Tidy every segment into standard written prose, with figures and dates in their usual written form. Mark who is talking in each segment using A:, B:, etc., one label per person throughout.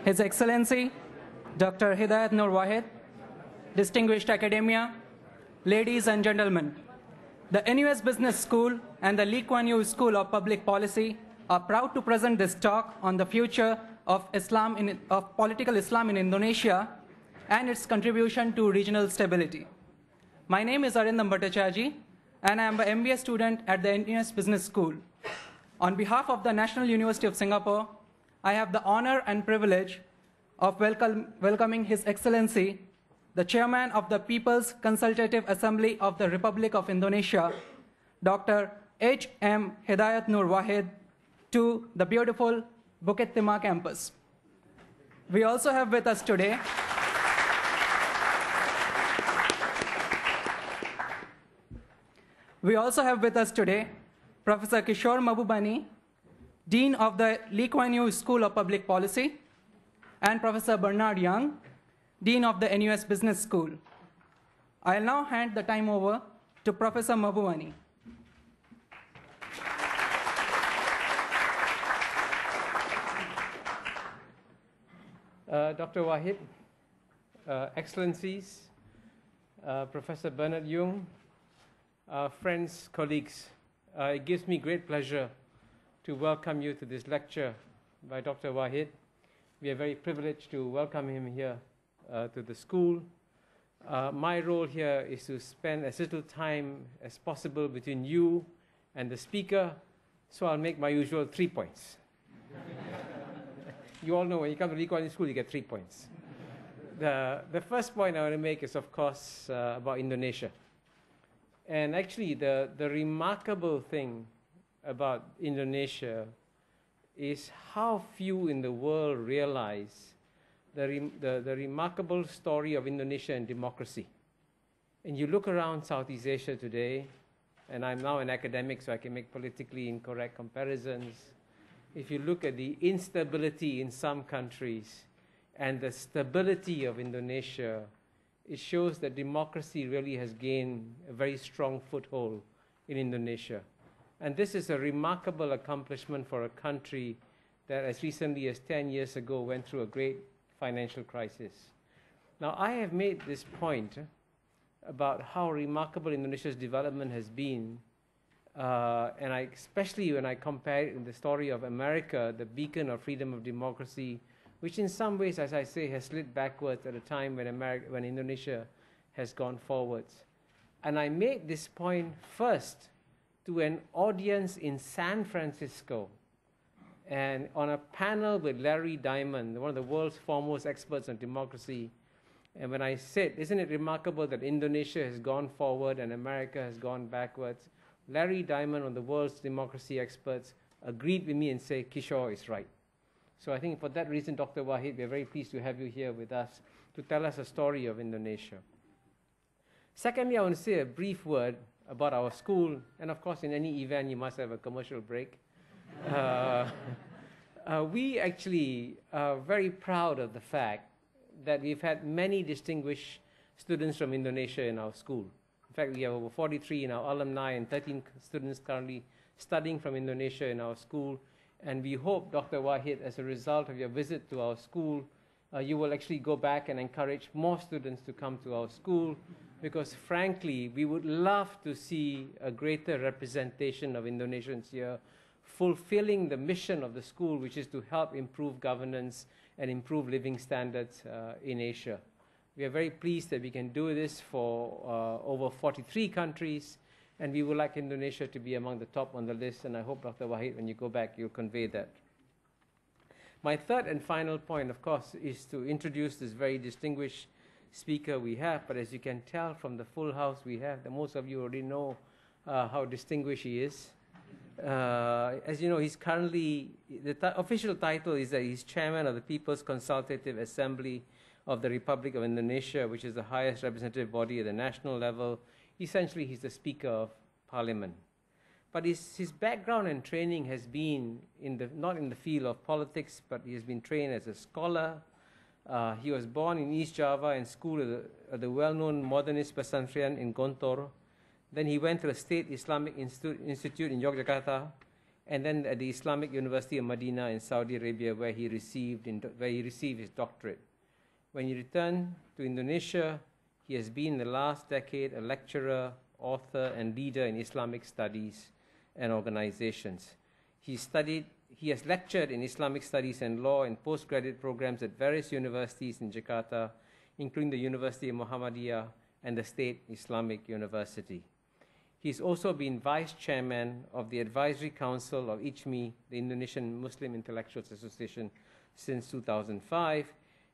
A: His Excellency, Dr. Hidayat Wahid, distinguished academia, ladies and gentlemen, the NUS Business School and the Kuan School of Public Policy are proud to present this talk on the future of political Islam in Indonesia and its contribution to regional stability. My name is Arindam Bhattacharjee, and I am an MBA student at the NUS Business School. On behalf of the National University of Singapore, I have the honor and privilege of welcoming His Excellency, the Chairman of the People's Consultative Assembly of the Republic of Indonesia, Dr. H.M. Hidayat Wahid, to the beautiful Bukit Timah campus. We also have with us today Professor Kishore Mahbubani, Dean of the Kuan School of Public Policy, and Professor Bernard Young, Dean of the NUS Business School. I'll now hand the time over to Professor Mahbubani.
B: Dr. Wahid, Excellencies, Professor Bernard Young, friends, colleagues, it gives me great pleasure to welcome you to this lecture by Dr. Wahid. We are very privileged to welcome him here to the school. My role here is to spend as little time as possible between you and the speaker, so I'll make my usual 3 points. You all know when you come to Kuan School, you get 3 points. The first point I want to make is, of course, about Indonesia. And actually, the remarkable thing about Indonesia is how few in the world realize the remarkable story of Indonesia and democracy. And you look around Southeast Asia today, and I'm now an academic, so I can make politically incorrect comparisons. If you look at the instability in some countries and the stability of Indonesia, it shows that democracy really has gained a very strong foothold in Indonesia. And this is a remarkable accomplishment for a country that as recently as 10 years ago went through a great financial crisis. Now, I have made this point about how remarkable Indonesia's development has been, and especially when I compare it with the story of America, the beacon of freedom of democracy, which in some ways, as I say, has slid backwards at a time when Indonesia has gone forwards. And I made this point first to an audience in San Francisco, and on a panel with Larry Diamond, one of the world's foremost experts on democracy. And when I said, isn't it remarkable that Indonesia has gone forward and America has gone backwards, Larry Diamond, one of the world's democracy experts, agreed with me and said, Kishore is right. So I think for that reason, Dr. Wahid, we're very pleased to have you here with us to tell us a story of Indonesia. Secondly, I want to say a brief word about our school, and of course in any event you must have a commercial break. We actually are very proud of the fact that we've had many distinguished students from Indonesia in our school. In fact, we have over 43 in our alumni and 13 students currently studying from Indonesia in our school. And we hope, Dr. Wahid, as a result of your visit to our school, you will actually go back and encourage more students to come to our school, because frankly, we would love to see a greater representation of Indonesians here, fulfilling the mission of the school, which is to help improve governance and improve living standards in Asia. We are very pleased that we can do this for over 43 countries, and we would like Indonesia to be among the top on the list, and I hope, Dr. Wahid, when you go back, you'll convey that. My third and final point, of course, is to introduce this very distinguished speaker we have, but as you can tell from the full house we have, that most of you already know how distinguished he is. As you know, he's currently, the official title is that he's chairman of the People's Consultative Assembly of the Republic of Indonesia, which is the highest representative body at the national level. Essentially, he's the Speaker of Parliament. But his background and training has been not in the field of politics, but he has been trained as a scholar. He was born in East Java and schooled at the well-known modernist pesantren in Gontor. Then he went to the State Islamic Institute in Yogyakarta, and then at the Islamic University of Medina in Saudi Arabia, where he received his doctorate. When he returned to Indonesia, he has been in the last decade a lecturer, author, and leader in Islamic studies and organizations. He has lectured in Islamic studies and law and postgraduate programs at various universities in Jakarta, including the University of Muhammadiyah and the State Islamic University. He's also been vice chairman of the advisory council of ICMI, the Indonesian Muslim Intellectuals Association, since 2005.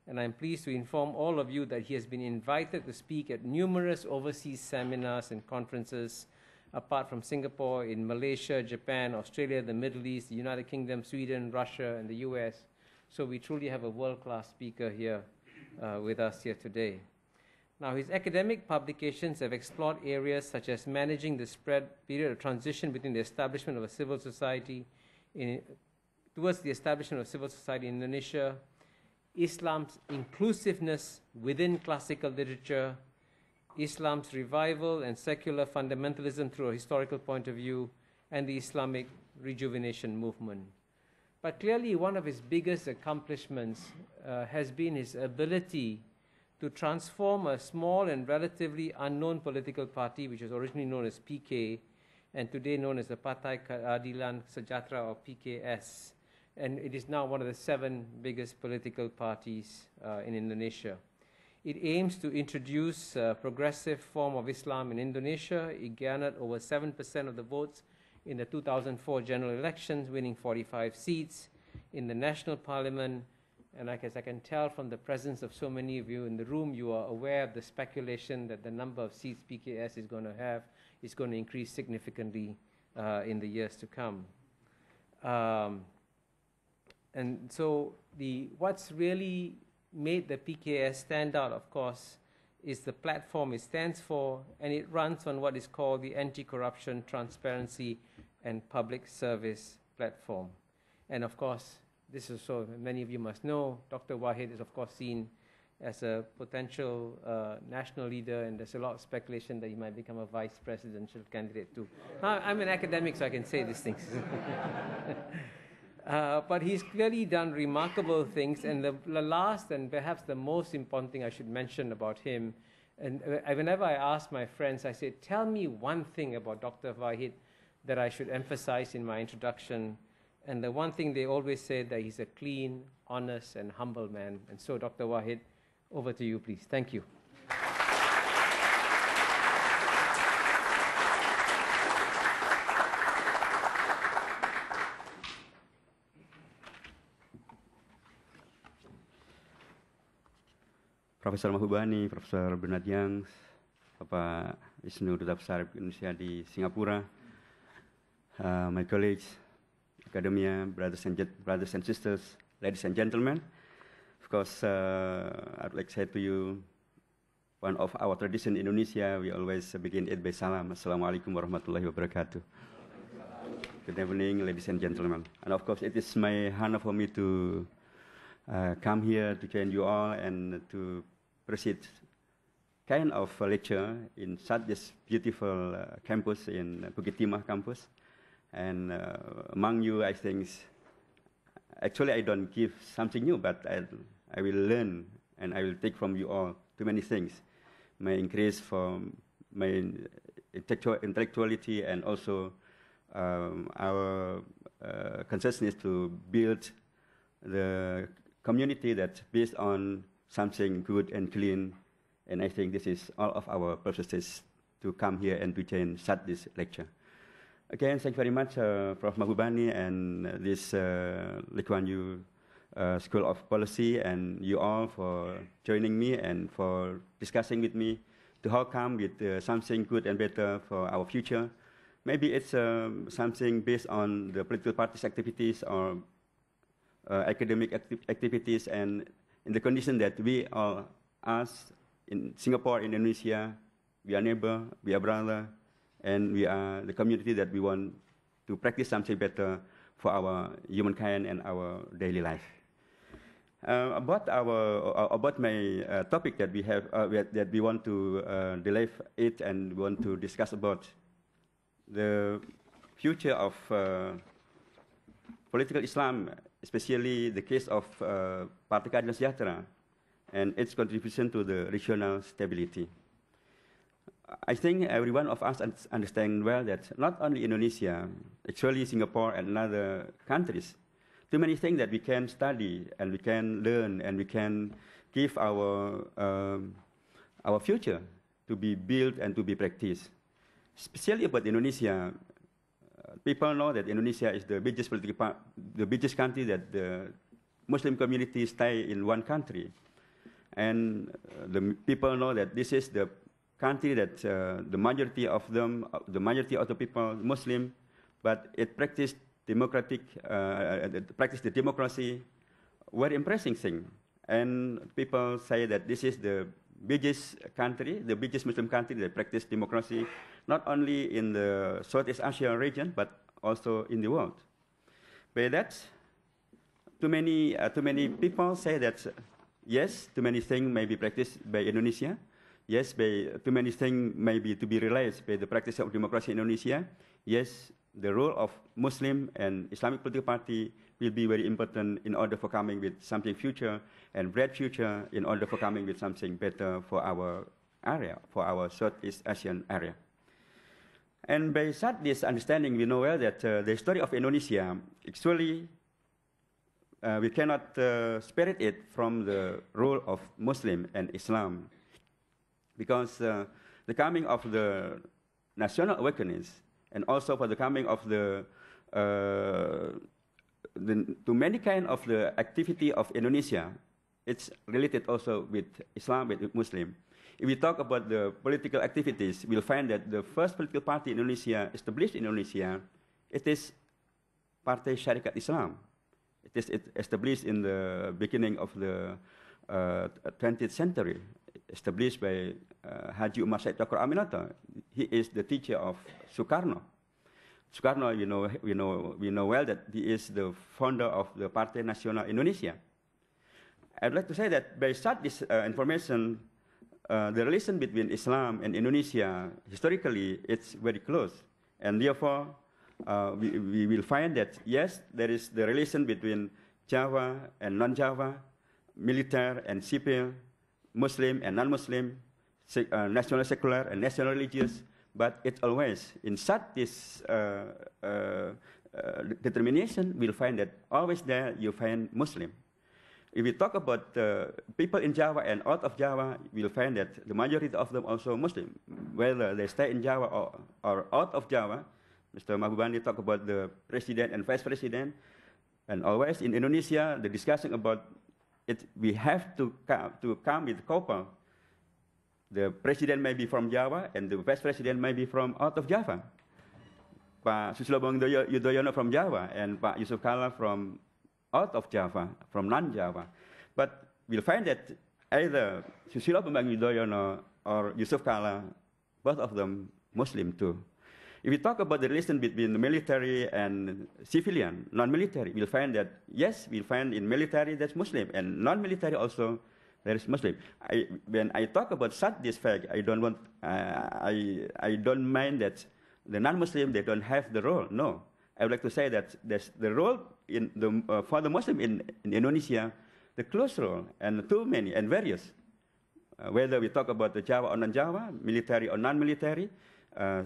B: And I'm pleased to inform all of you that he has been invited to speak at numerous overseas seminars and conferences, apart from Singapore, in Malaysia, Japan, Australia, the Middle East, the United Kingdom, Sweden, Russia, and the US. So we truly have a world-class speaker here with us here today. Now, his academic publications have explored areas such as managing the period of transition between the establishment of a civil society towards the establishment of civil society in Indonesia, Islam's inclusiveness within classical literature, Islam's revival and secular fundamentalism through a historical point of view, and the Islamic rejuvenation movement. But clearly, one of his biggest accomplishments has been his ability to transform a small and relatively unknown political party, which was originally known as PK, and today known as the Partai Keadilan Sejahtera, or PKS. And it is now one of the 7 biggest political parties in Indonesia. It aims to introduce a progressive form of Islam in Indonesia. It garnered over 7% of the votes in the 2004 general elections, winning 45 seats in the national parliament. And I guess I can tell from the presence of so many of you in the room, you are aware of the speculation that the number of seats PKS is going to have is going to increase significantly in the years to come. And so what's really made the PKS stand out, of course, is the platform it stands for, and it runs on what is called the Anti-Corruption, Transparency, and Public Service Platform. And of course, this is so many of you must know, Dr. Wahid is of course seen as a potential national leader, and there's a lot of speculation that he might become a vice presidential candidate too. I'm an academic, so I can say these things. But he's clearly done remarkable things, and the last and perhaps the most important thing I should mention about him, and whenever I ask my friends, I say, tell me one thing about Dr. Wahid that I should emphasize in my introduction. And the one thing they always say, that he's a clean, honest, and humble man. And so, Dr. Wahid, over to you, please. Thank you.
C: Profesor Mahubani, Profesor Bernard Young, Bapak Wisnu Duta Besar Indonesia di Singapura, my colleagues, academia, brothers and sisters, ladies and gentlemen. Of course, I'd like to say to you, one of our tradition in Indonesia, we always begin it by salam. Assalamualaikum warahmatullahi wabarakatuh. Good evening, ladies and gentlemen. And of course, it is my honor for me to come here to join you all and to proceed kind of a lecture in such this beautiful campus in Bukit Timah campus. And among you, I think, actually I don't give something new, but I will learn and I will take from you all too many things. May increase from my intellectuality and also our consciousness to build the community that's based on something good and clean. And I think this is all of our purposes to come here and to join such this lecture. Again, thank you very much, Prof. Mahubani and this Lee Kuan Yew School of Policy, and you all for joining me and for discussing with me to how come with something good and better for our future. Maybe it's something based on the political parties' activities or academic activities, and in the condition that we are, us in Singapore, Indonesia, we are neighbor, we are brother, and we are the community that we want to practice something better for our humankind and our daily life. About my topic that we have, that we want to delve it and we want to discuss about the future of political Islam, especially the case of Partai Keadilan Sejahtera and its contribution to the regional stability. I think every one of us understand well that not only Indonesia, actually Singapore and other countries, too many things that we can study and we can learn and we can give our future to be built and to be practiced. Especially about Indonesia, people know that Indonesia is the biggest the biggest country that the Muslim community stay in one country, and the people know that this is the country that the majority of the people Muslim, but it practiced the democracy, very impressive thing. And people say that this is the biggest country, the biggest Muslim country that practice democracy, not only in the Southeast Asia region, but also in the world. By that, too many people say that, yes, too many things may be practiced by Indonesia. Yes, too many things may be to be realized by the practice of democracy in Indonesia. Yes, the role of Muslim and Islamic political party will be very important in order for coming with something future and bright future, in order for coming with something better for our area, for our Southeast Asian area. And by such this understanding, we know well that the story of Indonesia, actually, we cannot separate it from the role of Muslim and Islam, because the coming of the national awakeness and also for the coming of to many kind of the activity of Indonesia, it's related also with Islam, with Muslim. If we talk about the political activities, we'll find that the first political party in Indonesia, established in Indonesia, it is Partai Syarikat Islam. It is established in the beginning of the 20th century, established by Haji Umar Said Tokor Aminoto. He is the teacher of Sukarno. Sukarno, we know well that he is the founder of the Partai Nasional Indonesia. I'd like to say that by such this information, the relation between Islam and Indonesia, historically, it's very close. And therefore, we will find that, yes, there is the relation between Java and non-Java, military and civil, Muslim and non-Muslim, national secular and national religious, but it's always, in such this determination, we'll find that always there you find Muslim. If we talk about people in Java and out of Java, we'll find that the majority of them also Muslim. Whether they stay in Java or out of Java, Mr. Mahbubani talked about the president and vice president, and always in Indonesia, the discussion about it, we have to come with couple. The president may be from Java, and the vice president may be from out of Java. Pak Susilo Bambang Yudhoyono from Java, and Pak Yusuf Kalla from out of Java, from non-Java. But we'll find that either Susilo Bambang Yudhoyono or Yusuf Kalla, both of them Muslim too. If we talk about the relation between the military and civilian, non-military, we'll find that, yes, we'll find in military that's Muslim, and non-military also there is Muslim. When I talk about such this fact, I don't mind that the non-Muslim, they don't have the role. No, I would like to say that there's the role for the Muslim in Indonesia, the close role, and too many and various. Whether we talk about the Java or non-Java, military or non-military,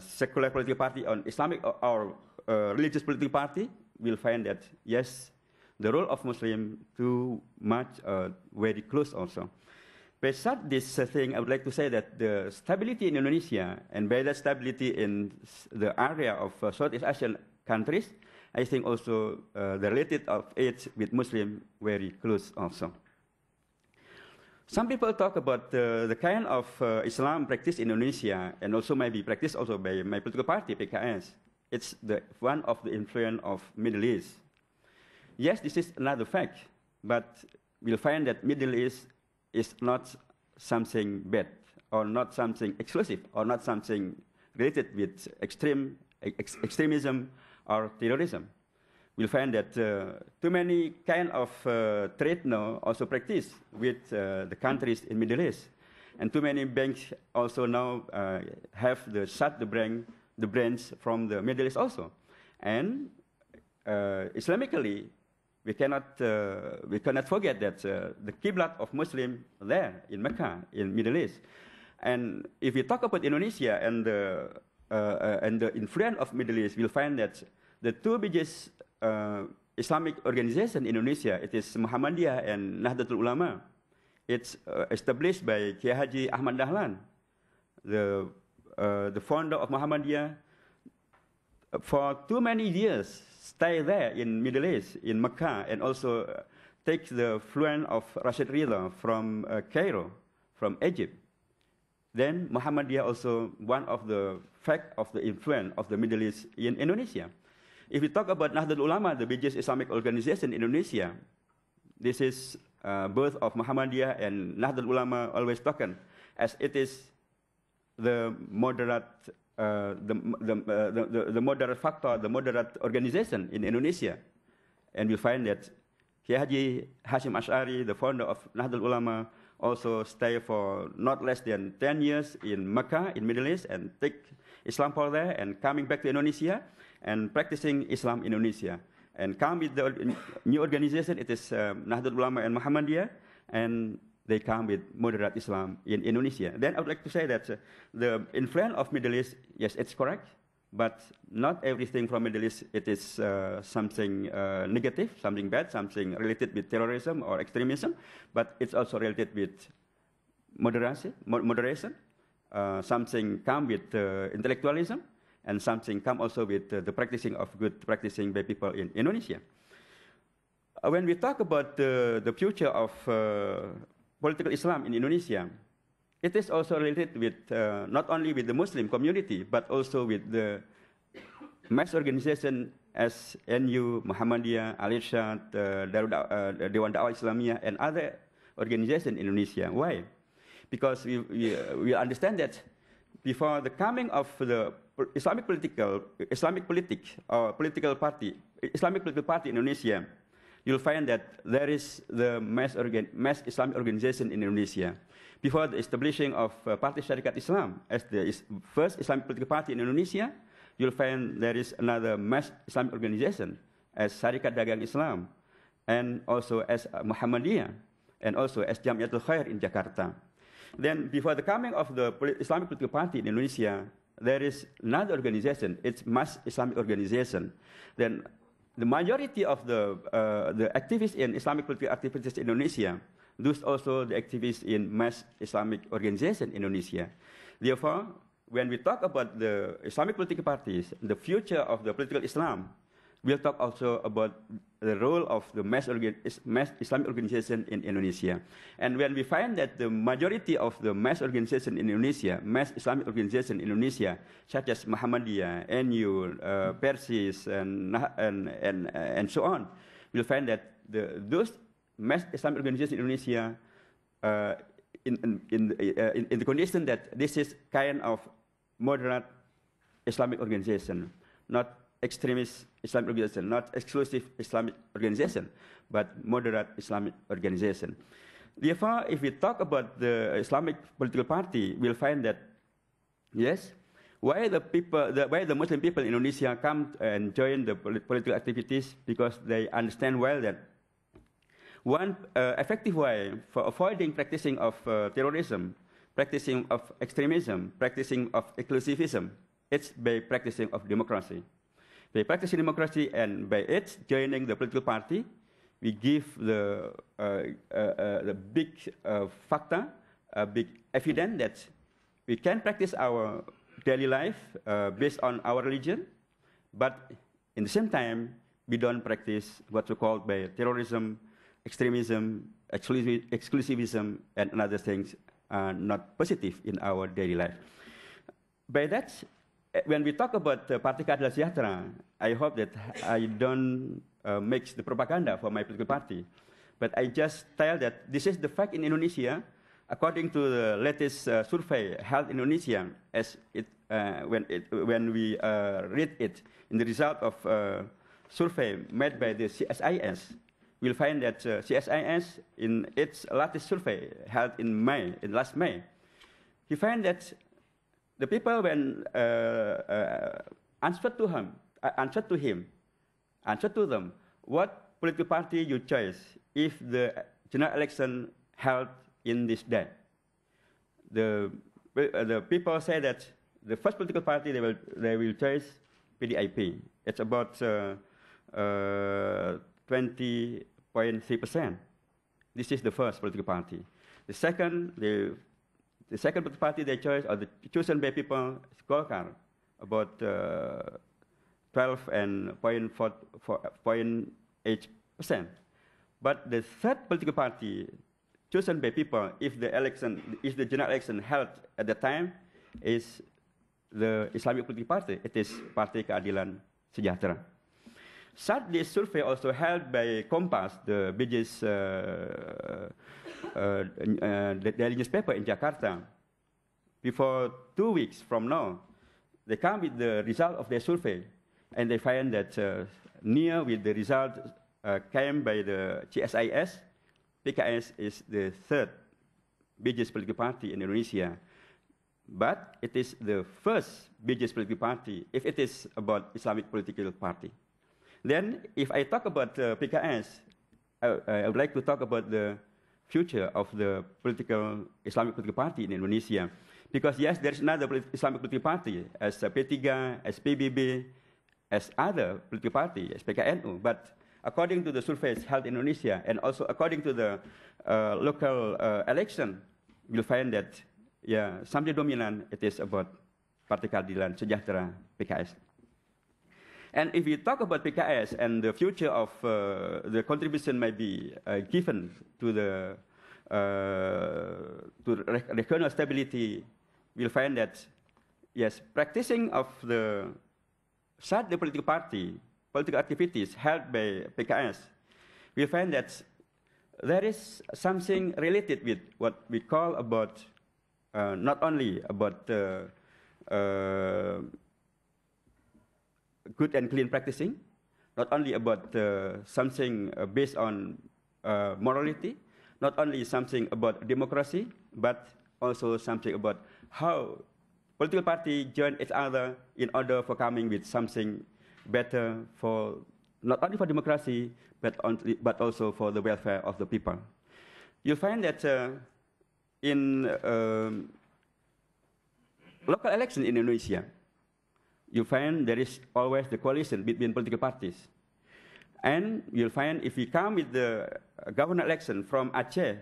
C: secular political party or Islamic or religious political party, we'll find that, yes, the role of Muslim too much, very close also. Beside this thing, I would like to say that the stability in Indonesia, and by that stability in the area of Southeast Asian countries, I think also the related of it with Muslim very close also. Some people talk about the kind of Islam practiced in Indonesia, and also maybe practiced also by my political party, PKS. It's one of the influence of Middle East. Yes, this is another fact, but we'll find that Middle East is not something bad, or not something exclusive, or not something related with extremism or terrorism. We'll find that too many kind of trade now also practice with the countries in Middle East, and too many banks also now have shut the branch from the Middle East also, and Islamically, we cannot forget that the Qiblat of Muslim there in Mecca, in Middle East. And if we talk about Indonesia and the influence of Middle East, we'll find that the two biggest Islamic organizations in Indonesia, it is Muhammadiyah and Nahdlatul Ulama. It's established by Kiai Haji Ahmad Dahlan, the founder of Muhammadiyah. For too many years, stay there in Middle East, in Mecca, and also take the fluent of Rashid Ridha from Cairo, from Egypt. Then Muhammadiyah also one of the fact of the influence of the Middle East in Indonesia. If we talk about Nahdlatul Ulama, the biggest Islamic organization in Indonesia, this is birth of Muhammadiyah, and Nahdlatul Ulama always taken as it is the moderate, the moderate factor, the moderate organization in Indonesia. And we find that Kiai Haji Hashim Ash'ari, the founder of Nahdlatul Ulama, also stay for not less than 10 years in Mecca, in Middle East, and take Islam for there, and coming back to Indonesia, and practicing Islam in Indonesia. And come with the new organization, it is Nahdlatul Ulama and Muhammadiyah, and they come with moderate Islam in Indonesia. Then I would like to say that the influence of Middle East, yes, it's correct, but not everything from Middle East, it is something negative, something bad, something related with terrorism or extremism, but it's also related with moderation. Something come with intellectualism, and something come also with the practicing of good practicing by people in Indonesia. When we talk about the future of political Islam in Indonesia, it is also related with not only with the Muslim community, but also with the mass organization as NU, Muhammadiyah, Al-Irsyad, Dewan Dakwah Islamiyah, and other organizations in Indonesia. Why? Because we understand that before the coming of the Islamic political party in Indonesia, you'll find that there is the mass Islamic organization in Indonesia. Before the establishing of Parti Syarikat Islam as the first Islamic political party in Indonesia, you'll find there is another mass Islamic organization as Syarikat Dagang Islam, and also as Muhammadiyah, and also as Jamiatul Khair in Jakarta. Then before the coming of the Islamic political party in Indonesia, there is another organization, it's mass Islamic organization. Then the majority of the activists in Islamic political activities in Indonesia, those also the activists in mass Islamic organization in Indonesia. Therefore, when we talk about the Islamic political parties, the future of the political Islam, we'll talk also about the role of the mass Islamic organization in Indonesia. And when we find that the majority of the mass organization in Indonesia, mass Islamic organization in Indonesia, such as Muhammadiyah, NU, Persis, and so on, we'll find that those mass Islamic organizations in Indonesia, in the condition that this is kind of moderate Islamic organization, not extremist Islamic organization, not exclusive Islamic organization, but moderate Islamic organization. Therefore, if we talk about the Islamic political party, we'll find that, yes, why the Muslim people in Indonesia come and join the political activities, because they understand well that one effective way for avoiding practicing of terrorism, practicing of extremism, practicing of exclusivism, it's by practicing of democracy. By practicing democracy and by it joining the political party, we give the big factor, a big evidence that we can practice our daily life based on our religion, but in the same time, we don't practice what we call by terrorism, extremism, exclusivism, and other things are not positive in our daily life. By that, when we talk about Parti Keadilan Sejahtera, I hope that I don't make the propaganda for my political party, but I just tell that this is the fact in Indonesia, according to the latest survey held in Indonesia, as when we read it in the result of survey made by the CSIS, we'll find that CSIS, in its latest survey held in last May, he found that the people when answered to him answer to them. What political party you choose if the general election held in this day? The people say that the first political party they will choose PDIP. It's about 20.3%. This is the first political party. The second political party they chose, or the chosen by people, is Golkar, about 12.8%. But the third political party chosen by people, if the general election held at the time, is the Islamic political party. It is Partai Keadilan Sejahtera. Such this survey also held by Kompas, the biggest daily newspaper in Jakarta. Before 2 weeks from now, they come with the result of their survey, and they find that near with the result came by the CSIS, PKS is the third biggest political party in Indonesia. But it is the first biggest political party if it is about Islamic political party. Then, if I talk about PKS, I would like to talk about the future of the Islamic political party in Indonesia. Because yes, there is another Islamic political party, as P3, as PBB, as other political party, as PKNU. But according to the surveys held in Indonesia, and also according to the local election, you'll find that, something dominant, it is about Partai Keadilan Sejahtera, PKS. And if you talk about PKS and the future of the contribution may be given to the regional stability, we'll find that, yes, practicing of the political party, political activities held by PKS, we'll find that there is something related with what we call about, not only about good and clean practicing, not only about something based on morality, not only something about democracy, but also something about how political parties join each other in order for coming with something better for not only for democracy, but also for the welfare of the people. You'll find that in local election in Indonesia, you find there is always the coalition between political parties. And you'll find if we come with the governor election from Aceh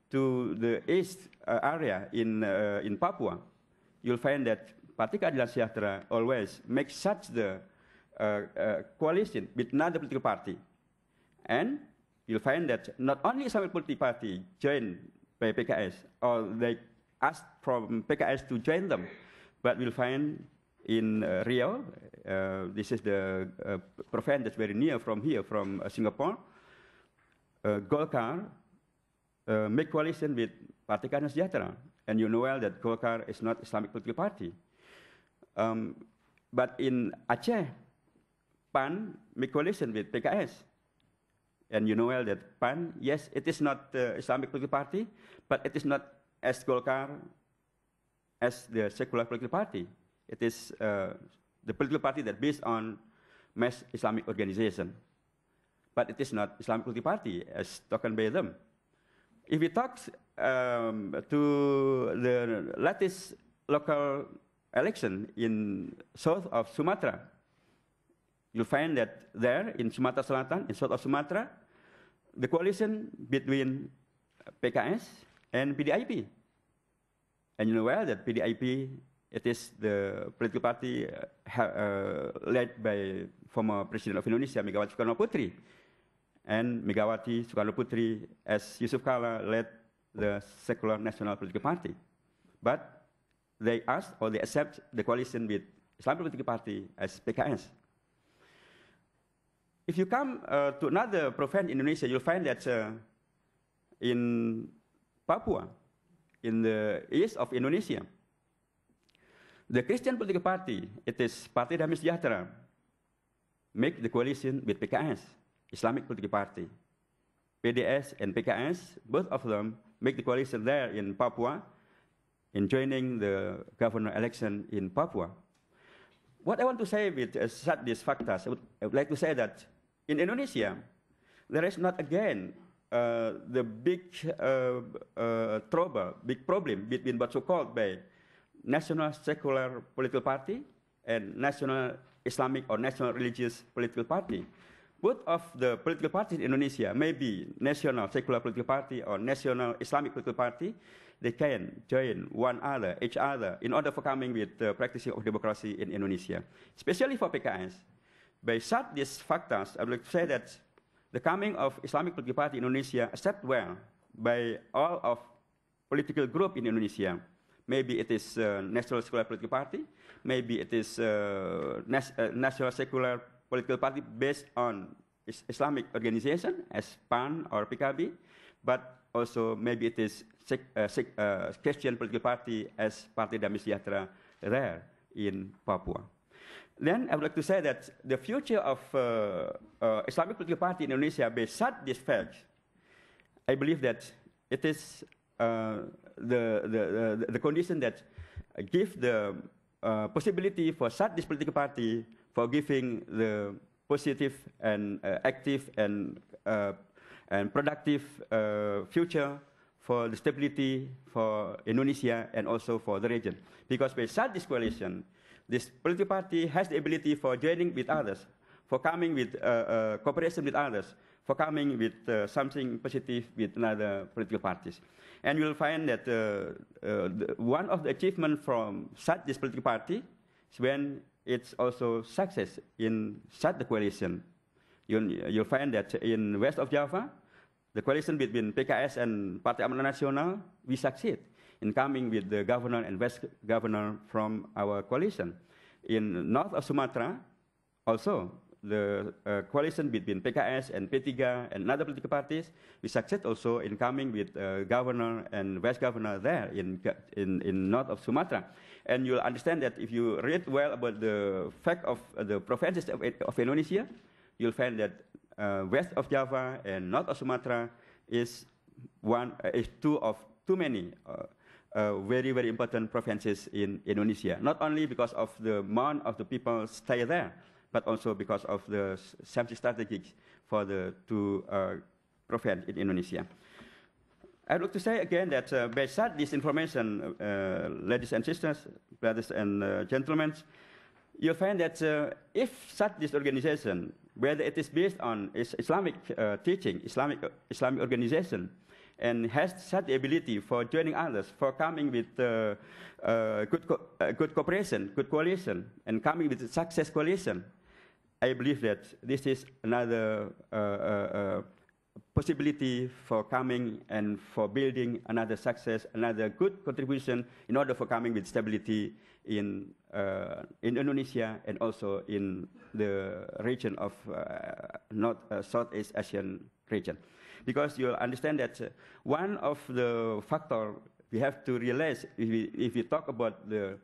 C: to the east area in Papua, you'll find that Partai Keadilan Sejahtera always makes such the coalition with another political party. And you'll find that not only Islamic political party joined by PKS, or they asked from PKS to join them, but we'll find in Riau, this is the province that's very near from here, from Singapore, Golkar make coalition with Partai Keadilan Sejahtera. And you know well that Golkar is not Islamic political party. But in Aceh, PAN make coalition with PKS. And you know well that PAN, yes, it is not Islamic political party, but it is not as Golkar as the secular political party. It is the political party that based on mass Islamic organization. But it is not Islamic political party as taken by them. If we talk to the latest local election in south of Sumatra, you'll find that there in Sumatra Selatan, in south of Sumatra, the coalition between PKS and PDIP. And you know well that PDIP, it is the political party led by former President of Indonesia, Megawati Soekarno Putri. And Megawati Soekarno Putri, as Yusuf Kala, led the secular national political party. But they asked or they accept the coalition with Islamic political party as PKS. If you come to another province in Indonesia, you'll find that in Papua, in the east of Indonesia, the Christian political party, it is Partai Damai Sejahtera, make the coalition with PKS, Islamic political party. PDS and PKS, both of them make the coalition there in Papua, in joining the governor election in Papua. What I want to say with such these factors, I would like to say that in Indonesia, there is not again the big trouble, big problem between what's so-called by national secular political party and national Islamic or national religious political party. Both of the political parties in Indonesia, maybe national secular political party or national Islamic political party, they can join each other in order for coming with the practicing of democracy in Indonesia. Especially for PKS. By such these factors, I would like to say that the coming of Islamic political party in Indonesia accepted well by all of political group in Indonesia. Maybe it is National Secular Political Party, maybe it is National Secular Political Party based on Islamic organization as PAN or PKB, but also maybe it is Christian political party as Partai Damai Sejahtera there in Papua. Then I would like to say that the future of Islamic political party in Indonesia, based such this fact, I believe that it is the condition that give the possibility for such this political party for giving the positive and active and productive future for the stability for Indonesia and also for the region. Because by such this coalition, this political party has the ability for joining with others, for coming with cooperation with others, for coming with something positive with another political parties. And you will find that one of the achievements from such this political party is when it's also success in such the coalition. You'll find that in west of Java, the coalition between PKS and Partai Amanat Nasional, we succeed in coming with the governor and vice governor from our coalition. In north of Sumatra, also, the coalition between PKS and P3 and other political parties, we succeed also in coming with governor and vice governor there in north of Sumatra. And you'll understand that if you read well about the fact of the provinces of Indonesia, you'll find that west of Java and north of Sumatra is too many very, very important provinces in Indonesia. Not only because of the amount of the people stay there, but also because of the safety strategies for the two provinces in Indonesia. I would like to say again that based on this information, ladies and sisters, brothers and gentlemen, you'll find that if such this organization, whether it is based on Islamic teaching, Islamic organization, and has such the ability for joining others, for coming with good cooperation, good coalition, and coming with a success coalition, I believe that this is another possibility for coming and for building another success, another good contribution in order for coming with stability in Indonesia and also in the region of Southeast Asian region. Because you'll understand that one of the factors we have to realize if we talk about the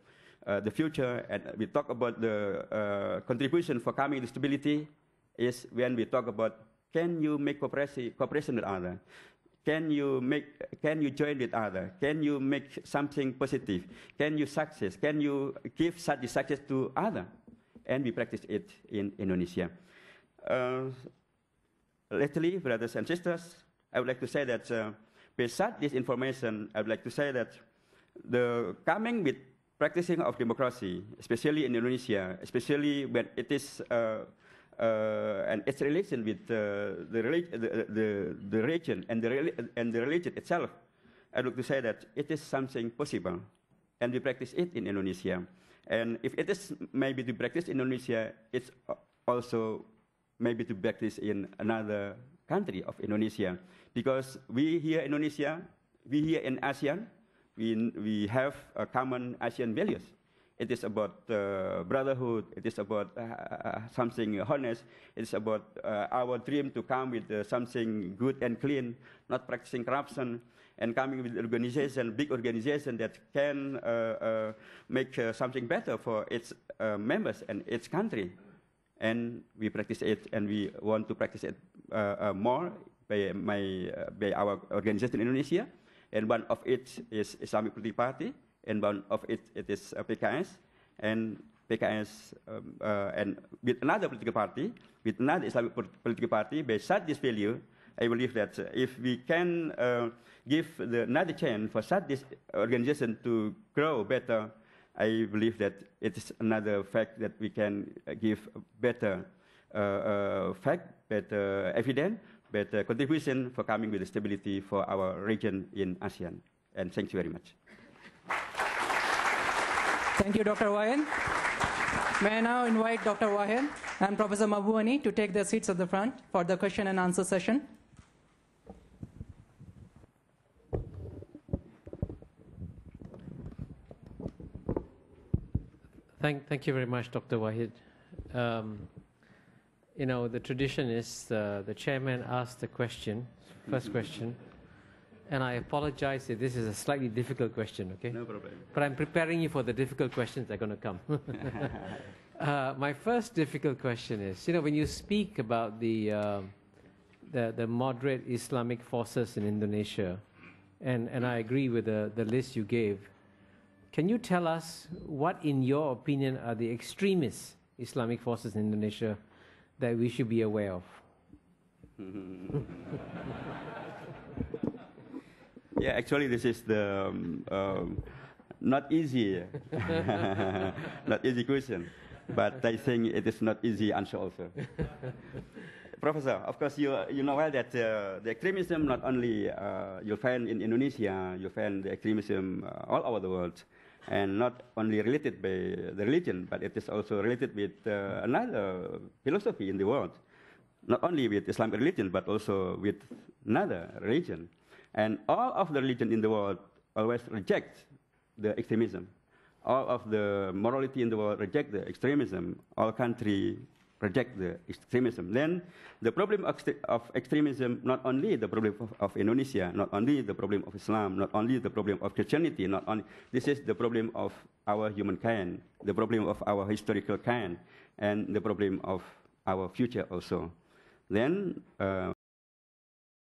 C: future and we talk about the contribution for coming to stability is when we talk about can you make cooperation with others? Can you join with others? Can you make something positive? Can you success? Can you give such success to others? And we practice it in Indonesia. Lately, brothers and sisters, I would like to say that beside this information, I would like to say that the coming with practicing of democracy, especially in Indonesia, especially when it is and its relation with the region and the religion itself, I would like to say that it is something possible, and we practice it in Indonesia. And if it is maybe to practice in Indonesia, it's also maybe to practice in another country of Indonesia. Because we here in Indonesia, we here in ASEAN, we have common ASEAN values. It is about brotherhood, it is about something honest, it is about our dream to come with something good and clean, not practicing corruption, and coming with organization, big organization that can make something better for its members and its country. And we practice it, and we want to practice it more by our organization in Indonesia. And one of it is Islamic Political Party, and one of it is PKS. And PKS, and with another political party, with another Islamic political party, based on this value, I believe that if we can give another chance for such this organization to grow better, I believe that it is another fact that we can give better fact, better evidence, better contribution for coming with the stability for our region in ASEAN. And thank you very much.
A: Thank you, Dr. Wahid. May I now invite Dr. Wahid and Professor Mabuani to take their seats at the front for the question and answer session.
B: Thank you very much, Dr. Wahid. You know, the tradition is the chairman asks the question, first question, and I apologize if this is a slightly difficult question, okay?
C: No problem.
B: But I'm preparing you for the difficult questions that are going to come. My first difficult question is, you know, when you speak about the moderate Islamic forces in Indonesia, and I agree with the list you gave, can you tell us what, in your opinion, are the extremist Islamic forces in Indonesia that we should be aware of?
C: Yeah, actually, this is the not easy, not easy question, but I think it is not easy answer also. Professor, of course, you know well that the extremism not only you find in Indonesia, you find the extremism all over the world, and not only related by the religion, but it is also related with another philosophy in the world, not only with Islamic religion, but also with another religion. And all of the religion in the world always reject the extremism. All of the morality in the world reject the extremism. All countries reject the extremism. Then the problem of extremism, not only the problem of Indonesia, not only the problem of Islam, not only the problem of Christianity, not only, this is the problem of our humankind, the problem of our historical kind, and the problem of our future also. Then